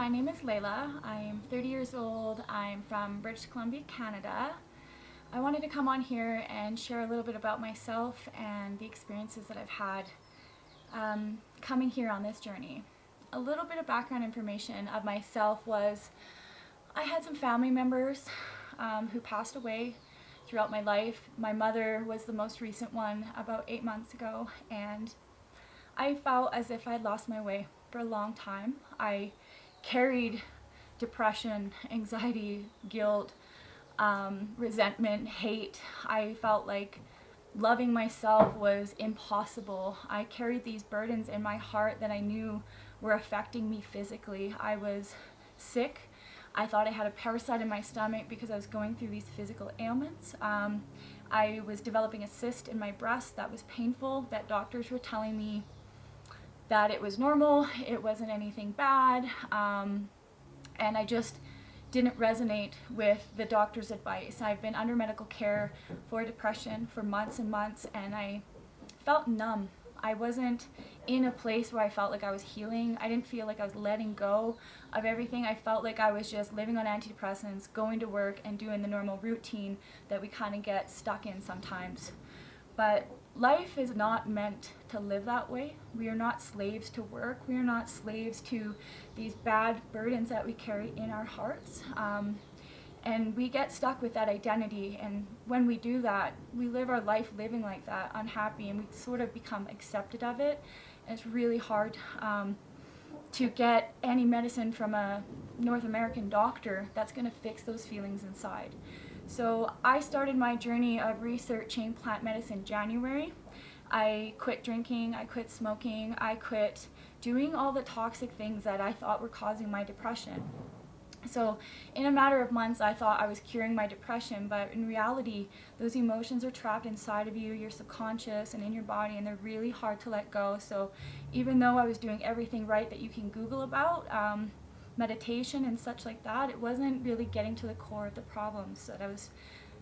My name is Layla. I'm 30 years old. I'm from British Columbia, Canada. I wanted to come on here and share a little bit about myself and the experiences that I've had coming here on this journey. A little bit of background information of myself was I had some family members who passed away throughout my life. My mother was the most recent one about 8 months ago, and I felt as if I'd lost my way for a long time. I carried depression, anxiety, guilt, resentment, hate. I felt like loving myself was impossible. I carried these burdens in my heart that I knew were affecting me physically. I was sick. I thought I had a parasite in my stomach because I was going through these physical ailments. I was developing a cyst in my breast that was painful, that doctors were telling me that it was normal, it wasn't anything bad, and I just didn't resonate with the doctor's advice. I've been under medical care for depression for months and months, and I felt numb. I wasn't in a place where I felt like I was healing. I didn't feel like I was letting go of everything. I felt like I was just living on antidepressants, going to work, and doing the normal routine that we kind of get stuck in sometimes. But life is not meant to live that way. We are not slaves to work. We are not slaves to these bad burdens that we carry in our hearts. And we get stuck with that identity, and when we do that, we live our life living like that, unhappy, and we sort of become accepted of it. And it's really hard to get any medicine from a North American doctor that's going to fix those feelings inside. So I started my journey of researching plant medicine in January. I quit drinking, I quit smoking, I quit doing all the toxic things that I thought were causing my depression. So in a matter of months, I thought I was curing my depression, but in reality, those emotions are trapped inside of you, your subconscious, and in your body, and they're really hard to let go. So even though I was doing everything right that you can Google about, meditation and such like that, it wasn't really getting to the core of the problems that I was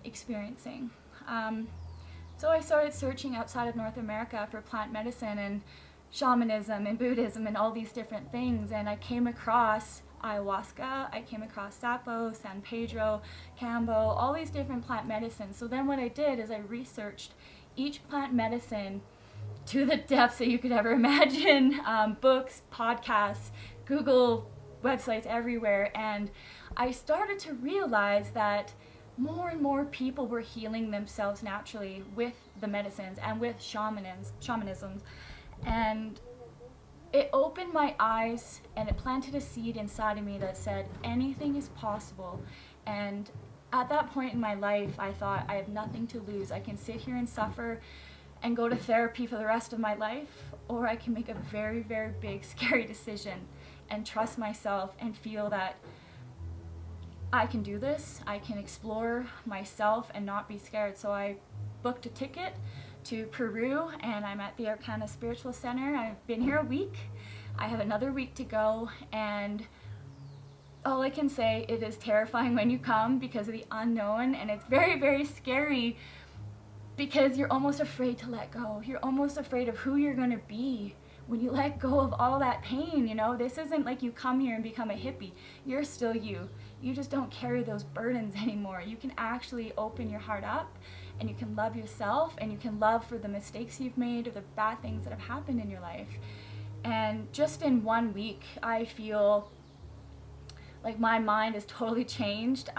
experiencing. So I started searching outside of North America for plant medicine and shamanism and Buddhism and all these different things, and I came across Ayahuasca, I came across Sapo, San Pedro, Cambo, all these different plant medicines. So then what I did is I researched each plant medicine to the depths that you could ever imagine, books, podcasts, Google, websites everywhere, and I started to realize that more and more people were healing themselves naturally with the medicines and with shamanism. And it opened my eyes, and it planted a seed inside of me that said anything is possible. And at that point in my life, I thought, I have nothing to lose. I can sit here and suffer and go to therapy for the rest of my life, or I can make a very, very big, scary decision and trust myself and feel that I can do this. I can explore myself and not be scared. So I booked a ticket to Peru, and I'm at the Arkana Spiritual Center. I've been here a week. I have another week to go, and all I can say, it is terrifying when you come because of the unknown, and it's very, very scary because you're almost afraid to let go. You're almost afraid of who you're going to be when you let go of all that pain. You know, this isn't like you come here and become a hippie. You're still you. You just don't carry those burdens anymore. You can actually open your heart up, and you can love yourself, and you can love for the mistakes you've made or the bad things that have happened in your life. And just in 1 week, I feel like my mind is totally changed.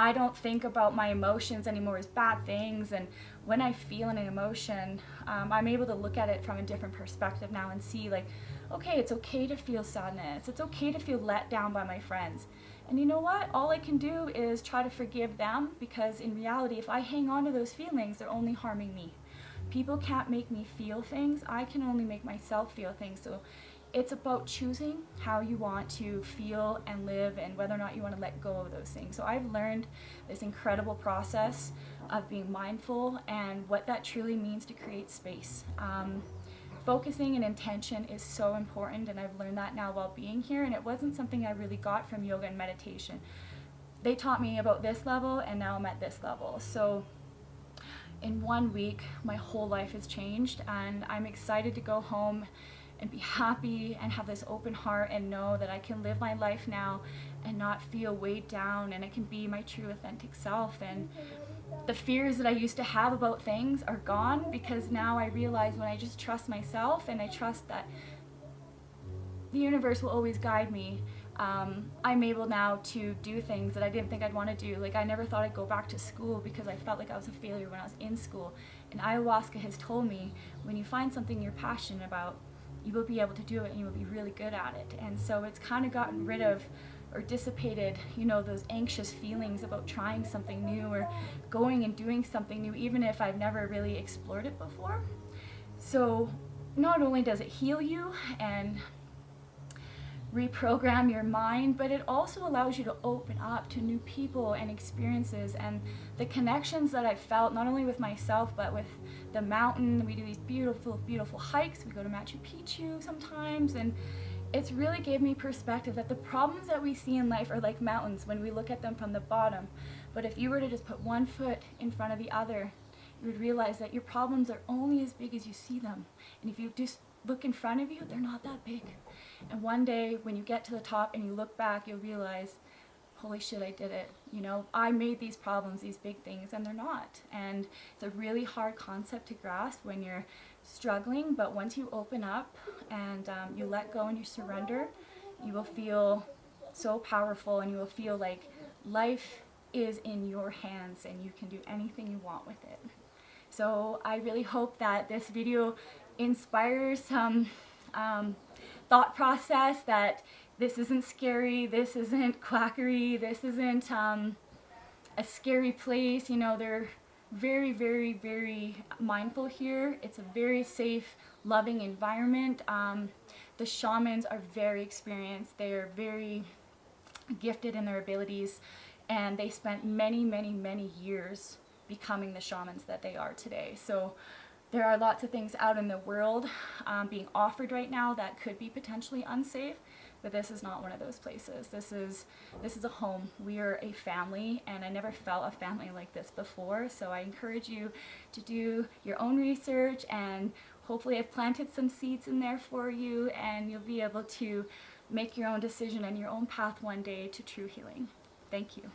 I don't think about my emotions anymore as bad things, and when I feel an emotion, I'm able to look at it from a different perspective now and see, like, okay, it's okay to feel sadness. It's okay to feel let down by my friends. And you know what? All I can do is try to forgive them, because in reality, if I hang on to those feelings, they're only harming me. People can't make me feel things. I can only make myself feel things. So it's about choosing how you want to feel and live, and whether or not you want to let go of those things. So I've learned this incredible process of being mindful and what that truly means to create space. Focusing and intention is so important, and I've learned that now while being here, and it wasn't something I really got from yoga and meditation. They taught me about this level, and now I'm at this level. So in 1 week, my whole life has changed, and I'm excited to go home and be happy and have this open heart and know that I can live my life now and not feel weighed down, and I can be my true authentic self. And the fears that I used to have about things are gone, because now I realize when I just trust myself and I trust that the universe will always guide me, I'm able now to do things that I didn't think I'd want to do. Like, I never thought I'd go back to school because I felt like I was a failure when I was in school. And ayahuasca has told me, when you find something you're passionate about, you will be able to do it and you will be really good at it. And so it's kind of gotten rid of or dissipated, you know, those anxious feelings about trying something new or going and doing something new, even if I've never really explored it before. So not only does it heal you and reprogram your mind, but it also allows you to open up to new people and experiences, and the connections that I've felt, not only with myself but with the mountain. We do these beautiful, beautiful hikes. We go to Machu Picchu sometimes, and it's really gave me perspective that the problems that we see in life are like mountains when we look at them from the bottom. But if you were to just put one foot in front of the other, you would realize that your problems are only as big as you see them. And if you just look in front of you, they're not that big. And one day when you get to the top and you look back, you'll realize, holy shit, I did it. You know, I made these problems, these big things, and they're not. And it's a really hard concept to grasp when you're struggling, but once you open up and you let go and you surrender, you will feel so powerful, and you will feel like life is in your hands and you can do anything you want with it. So I really hope that this video inspires some thought process, that this isn't scary, this isn't quackery, this isn't a scary place. You know, they're very, very, very mindful here. It's a very safe, loving environment. The shamans are very experienced. They're very gifted in their abilities, and they spent many, many, many years becoming the shamans that they are today. So there are lots of things out in the world being offered right now that could be potentially unsafe, but this is not one of those places. This is a home. We are a family, and I never felt a family like this before. So I encourage you to do your own research, and hopefully I've planted some seeds in there for you, and you'll be able to make your own decision and your own path one day to true healing. Thank you.